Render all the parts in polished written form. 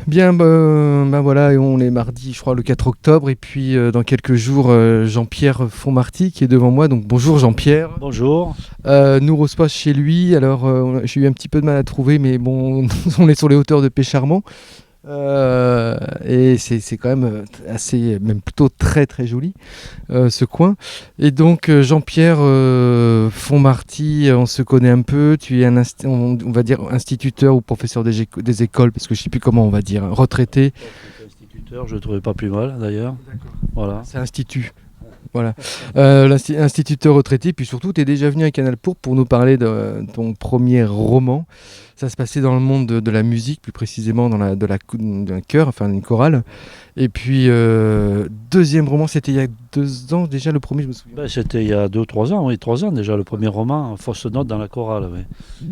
Bien, voilà, et on est mardi, je crois, le 4 octobre, et puis dans quelques jours, Jean-Pierre Fontmarty qui est devant moi. Donc bonjour Jean-Pierre. Bonjour. Nous reçoit chez lui. Alors j'ai eu un petit peu de mal à trouver, mais bon, on est sur les hauteurs de Pécharmont. Et c'est quand même assez, même plutôt très très joli ce coin. Et donc Jean-Pierre Fontmarty, on se connaît un peu. Tu es on va dire instituteur ou professeur des écoles, parce que je sais plus comment on va dire, retraité. Instituteur, je ne trouvais pas plus mal d'ailleurs. D'accord. Voilà. C'est institut. Voilà. Instituteur retraité, puis surtout, tu es déjà venu à Canal pour nous parler de ton premier roman. Ça se passait dans le monde de la musique, plus précisément d'un chœur, enfin une chorale. Et puis, deuxième roman, c'était il y a 2 ans déjà, le premier, je me souviens. C'était il y a 2-3 ans, oui, 3 ans déjà, le premier roman, Fausse note dans la chorale. Oui.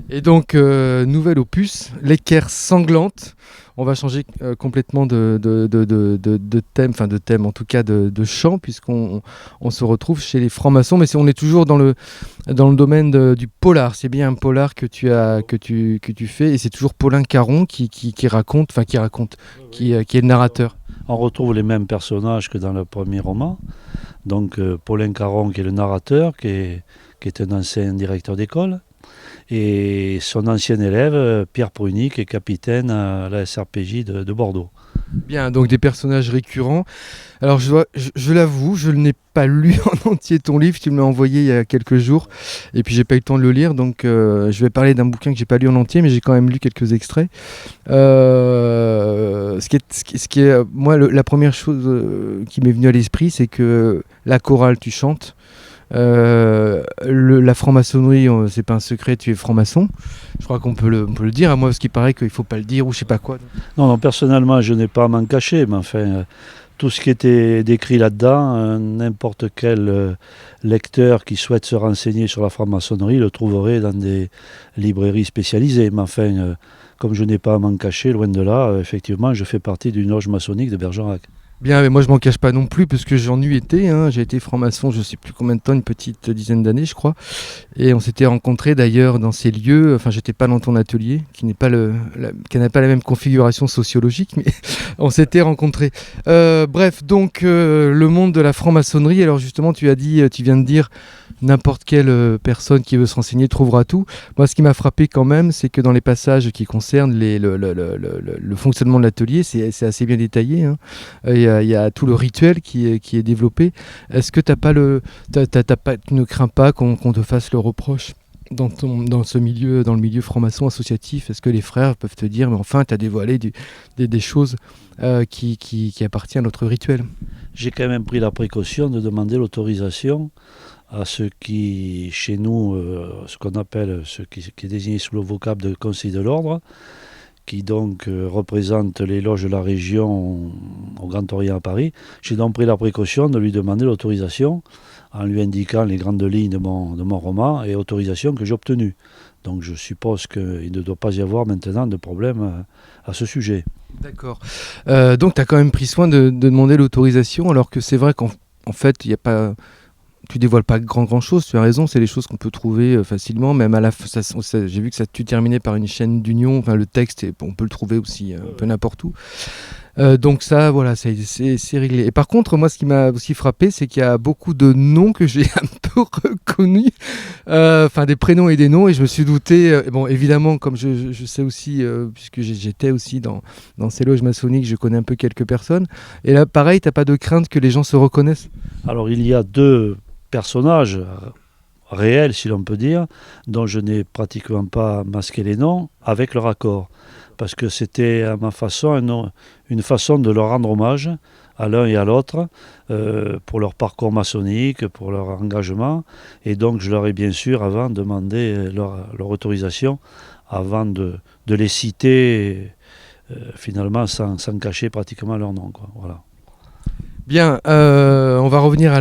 Et donc, nouvel opus, L'équerre sanglante. On va changer complètement de thème, enfin de thème, en tout cas de chant, puisqu'on se retrouve chez les francs-maçons, mais on est toujours dans le domaine du polar. C'est bien un polar que tu fais, et c'est toujours Paulin Caron qui est le narrateur. On retrouve les mêmes personnages que dans le premier roman. Donc Paulin Caron qui est le narrateur, qui est un ancien directeur d'école, et son ancien élève, Pierre Pruny, qui est capitaine à la SRPJ de Bordeaux. Bien, donc des personnages récurrents. Alors je l'avoue, je n'ai pas lu en entier ton livre, tu me l'as envoyé il y a quelques jours, et puis j'ai pas eu le temps de le lire, donc je vais parler d'un bouquin que j'ai pas lu en entier, mais j'ai quand même lu quelques extraits. Moi, la première chose qui m'est venue à l'esprit, c'est que la chorale, tu chantes. La franc-maçonnerie, c'est pas un secret, tu es franc-maçon. Je crois qu'on peut le dire, à moi, parce qu'il paraît qu'il faut pas le dire ou je sais pas quoi. Non, personnellement, je n'ai pas à m'en cacher, mais enfin, tout ce qui était décrit là-dedans, n'importe quel lecteur qui souhaite se renseigner sur la franc-maçonnerie le trouverait dans des librairies spécialisées. Mais enfin, comme je n'ai pas à m'en cacher, loin de là, effectivement, je fais partie d'une loge maçonnique de Bergerac. Bien, mais moi je m'en cache pas non plus, parce que j'en ai été, hein. J'ai été franc-maçon, je sais plus combien de temps, une petite dizaine d'années je crois, et on s'était rencontrés d'ailleurs dans ces lieux, enfin j'étais pas dans ton atelier, qui n'a pas la même configuration sociologique, mais on s'était rencontrés. Bref, donc le monde de la franc-maçonnerie, alors justement tu viens de dire, n'importe quelle personne qui veut se renseigner trouvera tout. Moi, ce qui m'a frappé quand même, c'est que dans les passages qui concernent le fonctionnement de l'atelier, c'est assez bien détaillé, hein. Il y a tout le rituel qui est développé. Est-ce que tu ne crains pas qu'on te fasse le reproche dans le milieu franc-maçon associatif? Est-ce que les frères peuvent te dire, mais enfin, tu as dévoilé des choses qui appartiennent à notre rituel? J'ai quand même pris la précaution de demander l'autorisation à ce qui, chez nous, ce qu'on appelle, qui est désigné sous le vocable de Conseil de l'Ordre, qui donc représente les loges de la région au Grand Orient à Paris. J'ai donc pris la précaution de lui demander l'autorisation en lui indiquant les grandes lignes de mon roman, et autorisation que j'ai obtenue. Donc je suppose qu'il ne doit pas y avoir maintenant de problème à ce sujet. D'accord. Donc tu as quand même pris soin de demander l'autorisation, alors que c'est vrai qu'en fait, il n'y a pas... Tu dévoiles pas grand chose, tu as raison, c'est des choses qu'on peut trouver facilement, même à la fin, j'ai vu que tu terminais par une chaîne d'union, enfin le texte, on peut le trouver aussi un peu n'importe où. Donc ça, voilà, c'est réglé. Et par contre, moi, ce qui m'a aussi frappé, c'est qu'il y a beaucoup de noms que j'ai un peu reconnus, enfin des prénoms et des noms, et je me suis douté, bon, évidemment, comme je sais aussi, puisque j'étais aussi dans ces loges maçonniques, je connais un peu quelques personnes, et là, pareil, t'as pas de crainte que les gens se reconnaissent? Alors il y a deux personnages réels, si l'on peut dire, dont je n'ai pratiquement pas masqué les noms, avec leur accord. Parce que c'était à ma façon une façon de leur rendre hommage à l'un et à l'autre pour leur parcours maçonnique, pour leur engagement. Et donc je leur ai bien sûr avant demandé leur autorisation avant de les citer finalement sans cacher pratiquement leur nom, quoi. Voilà. Bien, on va revenir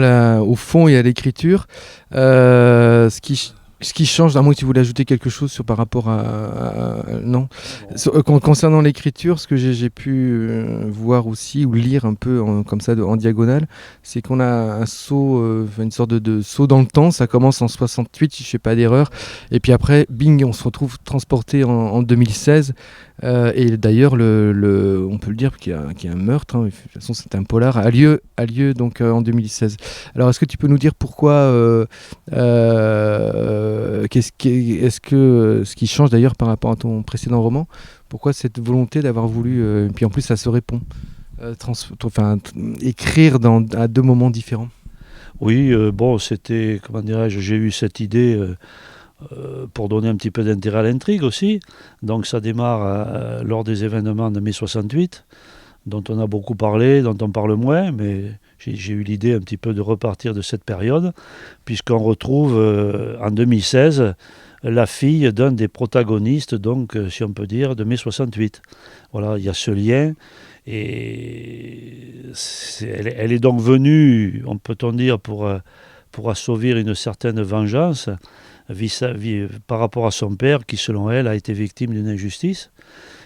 au fond et à l'écriture. Ce qui change, à moins que tu voulais ajouter quelque chose par rapport non. Concernant l'écriture, ce que j'ai pu voir aussi ou lire un peu comme ça en diagonale, c'est qu'on a un saut, une sorte de saut dans le temps. Ça commence en 68, si je ne fais pas d'erreur, et puis après, bing, on se retrouve transporté en 2016. Et d'ailleurs, on peut le dire qu'il y a un meurtre. De toute façon, c'est un polar a lieu donc en 2016. Alors, est-ce que tu peux nous dire pourquoi est-ce que ce qui change d'ailleurs par rapport à ton précédent roman, pourquoi cette volonté d'avoir voulu, et puis en plus ça se répond, écrire à deux moments différents? Oui, c'était, comment dirais-je, j'ai eu cette idée pour donner un petit peu d'intérêt à l'intrigue aussi. Donc ça démarre lors des événements de mai 68, dont on a beaucoup parlé, dont on parle moins, mais j'ai eu l'idée un petit peu de repartir de cette période, puisqu'on retrouve en 2016 la fille d'un des protagonistes, donc si on peut dire, de mai 68. Voilà, il y a ce lien, et elle est donc venue, peut-on dire, pour assouvir une certaine vengeance par rapport à son père, qui selon elle a été victime d'une injustice.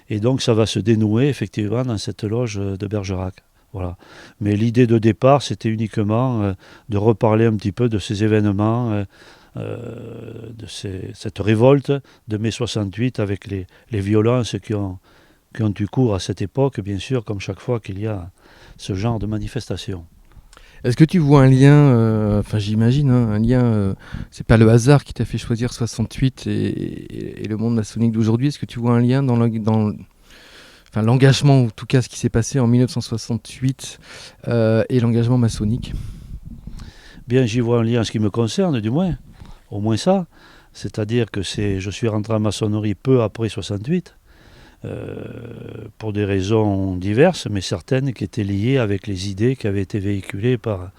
Et donc ça va se dénouer effectivement dans cette loge de Bergerac. Voilà. Mais l'idée de départ, c'était uniquement de reparler un petit peu de ces événements, cette révolte de mai 68 avec les violences qui ont eu cours à cette époque, bien sûr, comme chaque fois qu'il y a ce genre de manifestation. Est-ce que tu vois un lien, j'imagine, un lien, c'est pas le hasard qui t'a fait choisir 68 et le monde maçonnique d'aujourd'hui, est-ce que tu vois un lien dans l'engagement, ou en tout cas ce qui s'est passé en 1968 et l'engagement maçonnique? Bien, j'y vois un lien en ce qui me concerne, du moins, au moins ça, c'est-à-dire que je suis rentré en maçonnerie peu après 68, pour des raisons diverses, mais certaines qui étaient liées avec les idées qui avaient été véhiculées par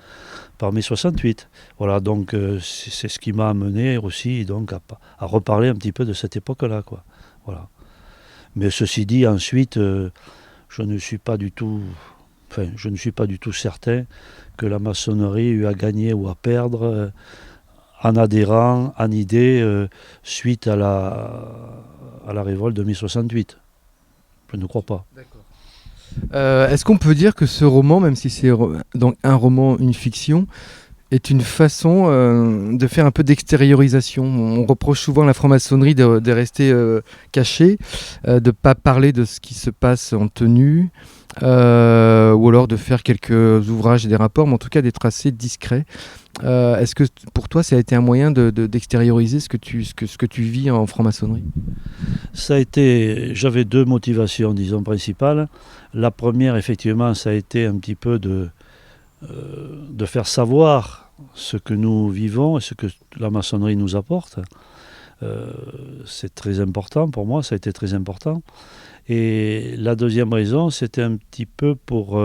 mai 68. Voilà, donc c'est ce qui m'a amené aussi donc, à reparler un petit peu de cette époque-là, quoi. Voilà. Mais ceci dit, ensuite, je ne suis pas du tout certain que la maçonnerie eut à gagner ou à perdre en adhérant, en idée, suite à la révolte de mai 68. Je ne crois pas. D'accord. Est-ce qu'on peut dire que ce roman, même si c'est donc un roman, une fiction, est une façon de faire un peu d'extériorisation? On reproche souvent à la franc-maçonnerie de rester cachée, de ne pas parler de ce qui se passe en tenue, ou alors de faire quelques ouvrages et des rapports, mais en tout cas d'être assez discret. Est-ce que pour toi ça a été un moyen d'extérioriser ce que tu vis en franc-maçonnerie? J'avais deux motivations, disons, principales. La première, effectivement, ça a été un petit peu de faire savoir ce que nous vivons et ce que la maçonnerie nous apporte. C'est très important pour moi, ça a été très important. Et la deuxième raison, c'était un petit peu pour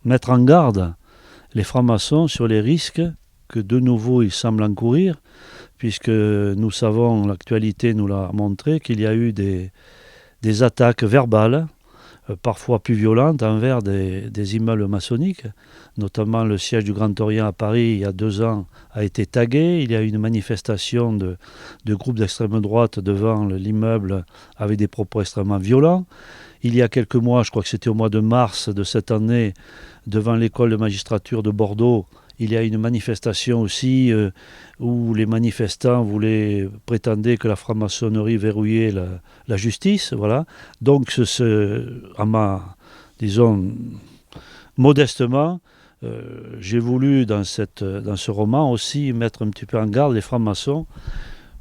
mettre en garde les francs-maçons sur les risques que de nouveau ils semblent encourir, puisque nous savons, l'actualité nous l'a montré, qu'il y a eu des attaques verbales, parfois plus violentes, envers des immeubles maçonniques. Notamment le siège du Grand Orient à Paris, il y a 2 ans, a été tagué. Il y a eu une manifestation de groupes d'extrême droite devant l'immeuble avec des propos extrêmement violents. Il y a quelques mois, je crois que c'était au mois de mars de cette année, devant l'école de magistrature de Bordeaux, il y a une manifestation aussi où les manifestants prétendaient que la franc-maçonnerie verrouillait la justice. Voilà. Donc, disons, modestement, j'ai voulu dans ce roman aussi mettre un petit peu en garde les francs-maçons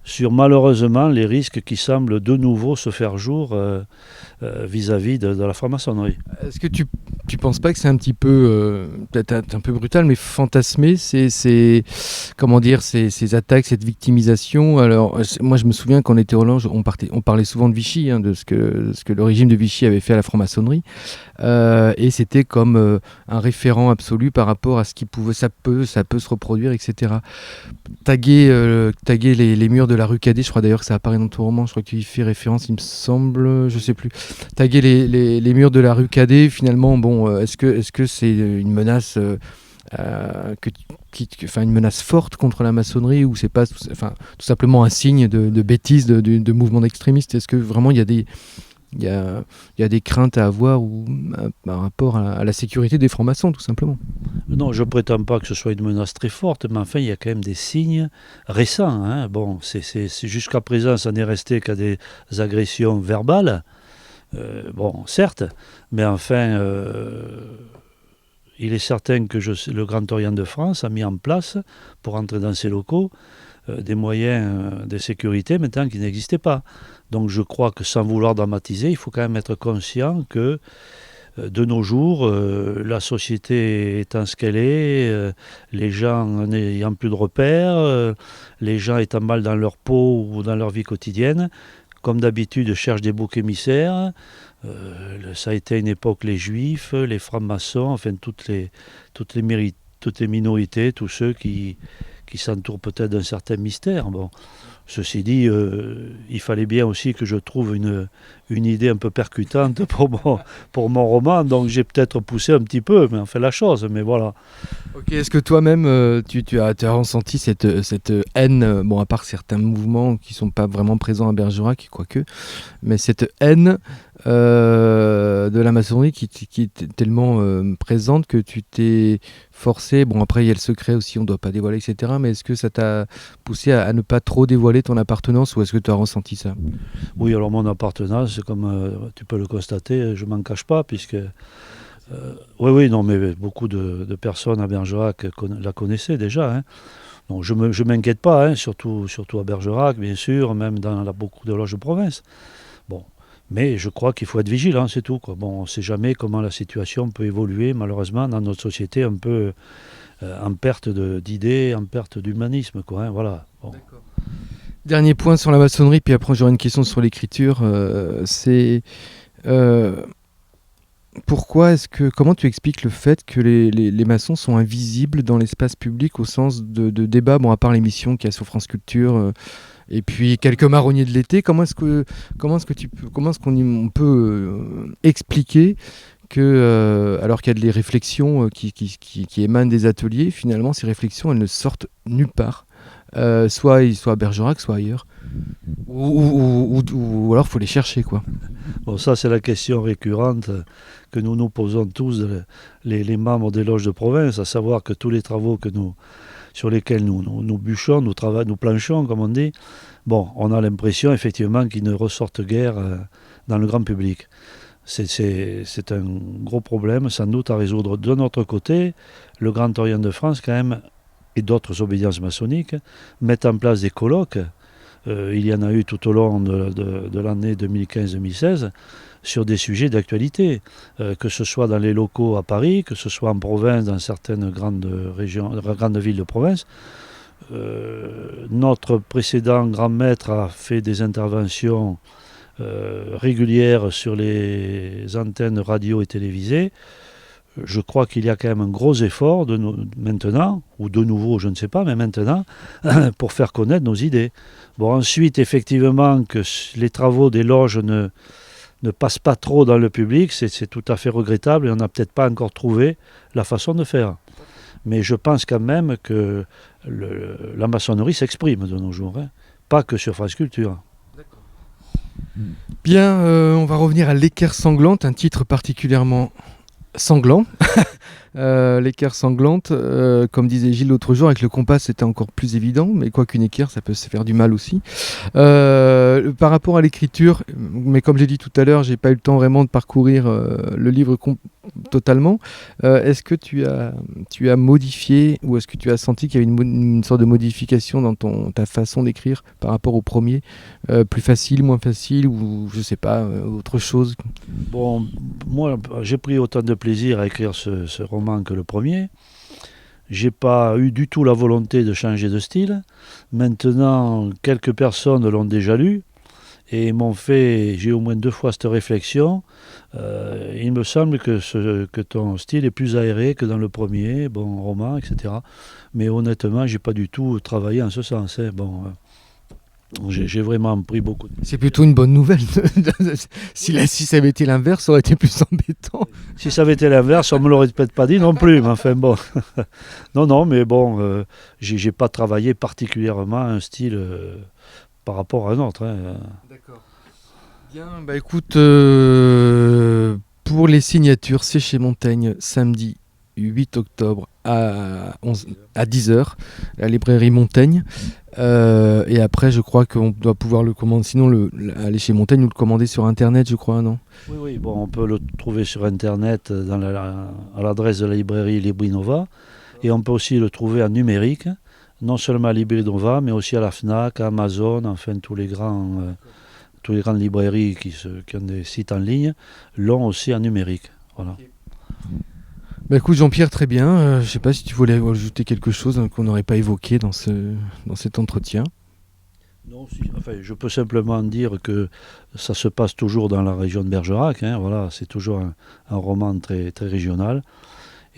sur malheureusement les risques qui semblent de nouveau se faire jour vis-à-vis de la franc-maçonnerie. Est-ce que tu penses pas que c'est un petit peu, peut-être un peu brutal, mais fantasmé, ces attaques, cette victimisation? Alors, moi je me souviens quand on était au Lange, on parlait souvent de Vichy, de ce que le régime de Vichy avait fait à la franc-maçonnerie, et c'était comme un référent absolu par rapport à ce qui ça peut se reproduire, etc. Taguer les murs de la rue Cadet, je crois d'ailleurs que ça apparaît dans ton roman, je crois que tu y fais référence, il me semble, je sais plus. Taguer les murs de la rue Cadet, finalement, bon, est-ce que c'est une menace enfin, une menace forte contre la maçonnerie, ou c'est pas enfin, tout simplement un signe de bêtise, de mouvement d'extrémistes? Est-ce que vraiment il y a des craintes à avoir par rapport à la sécurité des francs-maçons, tout simplement? Non, je ne prétends pas que ce soit une menace très forte, mais enfin, il y a quand même des signes récents. Hein. Bon, jusqu'à présent, ça n'est resté qu'à des agressions verbales. Bon, certes, mais enfin, il est certain que le Grand Orient de France a mis en place, pour entrer dans ces locaux, des moyens de sécurité maintenant qui n'existaient pas. Donc je crois que sans vouloir dramatiser, il faut quand même être conscient que de nos jours, la société étant ce qu'elle est, les gens n'ayant plus de repères, les gens étant mal dans leur peau ou dans leur vie quotidienne, comme d'habitude, cherchent des boucs émissaires. Ça a été à une époque les juifs, les francs-maçons, enfin toutes les minorités, tous ceux qui s'entourent peut-être d'un certain mystère. Bon. Ceci dit, il fallait bien aussi que je trouve une idée un peu percutante pour mon roman, donc j'ai peut-être poussé un petit peu, mais on fait la chose, mais voilà. Ok, est-ce que toi-même, tu as ressenti cette haine, bon, à part certains mouvements qui sont pas vraiment présents à Bergerac, quoique, mais cette haine de la maçonnerie qui est tellement présente que tu t'es forcé, bon après il y a le secret aussi, on ne doit pas dévoiler, etc., mais est-ce que ça t'a poussé à ne pas trop dévoiler ton appartenance, ou est-ce que tu as ressenti ça? Oui, alors mon appartenance, comme tu peux le constater, je m'en cache pas, puisque... oui, non, mais beaucoup de personnes à Bergerac la connaissaient déjà. Hein. Donc je ne m'inquiète pas, hein, surtout à Bergerac, bien sûr, même dans beaucoup de loges de province. Bon, mais je crois qu'il faut être vigilant, c'est tout, quoi. Bon, on ne sait jamais comment la situation peut évoluer, malheureusement, dans notre société un peu en perte d'idées, en perte d'humanisme, quoi. Hein, voilà. Bon. Dernier point sur la maçonnerie, puis après j'aurai une question sur l'écriture. C'est comment tu expliques le fait que les maçons sont invisibles dans l'espace public au sens de débat, bon, à part l'émission qu'il y a sur France Culture, et puis quelques marronniers de l'été, comment est-ce qu'on peut expliquer que, alors qu'il y a des réflexions qui émanent des ateliers, finalement ces réflexions elles ne sortent nulle part, soit à Bergerac, soit ailleurs, ou alors il faut les chercher, quoi. Bon, ça c'est la question récurrente que nous posons tous, les membres des loges de province, à savoir que tous les travaux sur lesquels nous bûchons, nous planchons, comme on dit, bon, on a l'impression effectivement qu'ils ne ressortent guère dans le grand public. C'est un gros problème, sans doute à résoudre. De notre côté, le Grand Orient de France, quand même, et d'autres obédiences maçonniques, mettent en place des colloques. Il y en a eu tout au long de l'année 2015-2016 sur des sujets d'actualité, que ce soit dans les locaux à Paris, que ce soit en province, dans certaines grandes villes de province. Notre précédent grand maître a fait des interventions régulières sur les antennes radio et télévisées. Je crois qu'il y a quand même un gros effort maintenant, ou de nouveau, je ne sais pas, mais maintenant, pour faire connaître nos idées. Bon, ensuite, effectivement, que les travaux des loges ne passent pas trop dans le public, c'est tout à fait regrettable et on n'a peut-être pas encore trouvé la façon de faire. Mais je pense quand même que la maçonnerie s'exprime de nos jours, hein, pas que sur France Culture. Bien, on va revenir à L'équerre sanglante, un titre particulièrement sanglant. L'équerre sanglante, comme disait Gilles l'autre jour, avec le compas c'était encore plus évident, mais quoi qu'une équerre ça peut se faire du mal aussi. Par rapport à l'écriture, mais comme j'ai dit tout à l'heure, j'ai pas eu le temps vraiment de parcourir le livre totalement. Est-ce que tu as modifié, ou est-ce que tu as senti qu'il y avait une sorte de modification dans ta façon d'écrire par rapport au premier, plus facile, moins facile, ou je sais pas, autre chose? Bon, moi j'ai pris autant de plaisir à écrire ce roman que le premier. J'ai pas eu du tout la volonté de changer de style. Maintenant, quelques personnes l'ont déjà lu et j'ai au moins 2 fois cette réflexion. Il me semble que ton style est plus aéré que dans le premier, bon, roman, etc. Mais honnêtement, j'ai pas du tout travaillé en ce sens. Hein. Bon, J'ai vraiment pris beaucoup de... C'est plutôt une bonne nouvelle. Si ça avait été l'inverse, ça aurait été plus embêtant. Si ça avait été l'inverse, on me l'aurait peut-être pas dit non plus, mais enfin bon. Non, mais bon, j'ai pas travaillé particulièrement un style par rapport à un autre, hein. D'accord. Bien, bah écoute, pour les signatures, c'est chez Montaigne, samedi 8 octobre à 10h, la librairie Montaigne. Et après, je crois qu'on doit pouvoir le commander, sinon aller chez Montaigne ou le commander sur Internet, je crois, non? Oui, bon, on peut le trouver sur Internet à l'adresse de la librairie Librinova, et on peut aussi le trouver en numérique, non seulement à Librinova, mais aussi à la FNAC, à Amazon, enfin tous les grandes librairies qui ont des sites en ligne l'ont aussi en numérique. Voilà. Bah écoute Jean-Pierre, très bien. Je sais pas si tu voulais ajouter quelque chose qu'on n'aurait pas évoqué dans cet entretien. Non, enfin, je peux simplement dire que ça se passe toujours dans la région de Bergerac, hein, voilà, c'est toujours un roman très, très régional.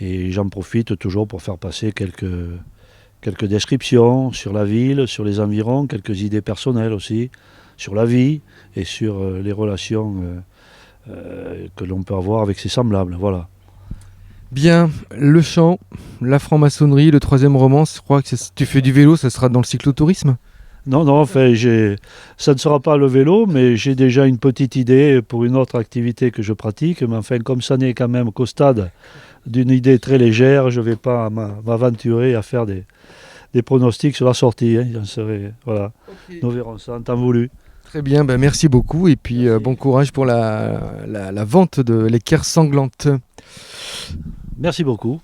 Et j'en profite toujours pour faire passer quelques descriptions sur la ville, sur les environs, quelques idées personnelles aussi, sur la vie et sur les relations que l'on peut avoir avec ses semblables. Voilà. Bien, le chant, la franc-maçonnerie, le troisième roman, je crois que tu fais du vélo, ça sera dans le cyclotourisme? Non, enfin, ça ne sera pas le vélo, mais j'ai déjà une petite idée pour une autre activité que je pratique. Mais enfin, comme ça n'est quand même qu'au stade d'une idée très légère, je ne vais pas m'aventurer à faire des pronostics sur la sortie, hein. Voilà. Okay. Nous verrons ça en temps voulu. Très bien, ben merci beaucoup et puis bon courage pour la vente de l'équerre sanglante. Merci beaucoup.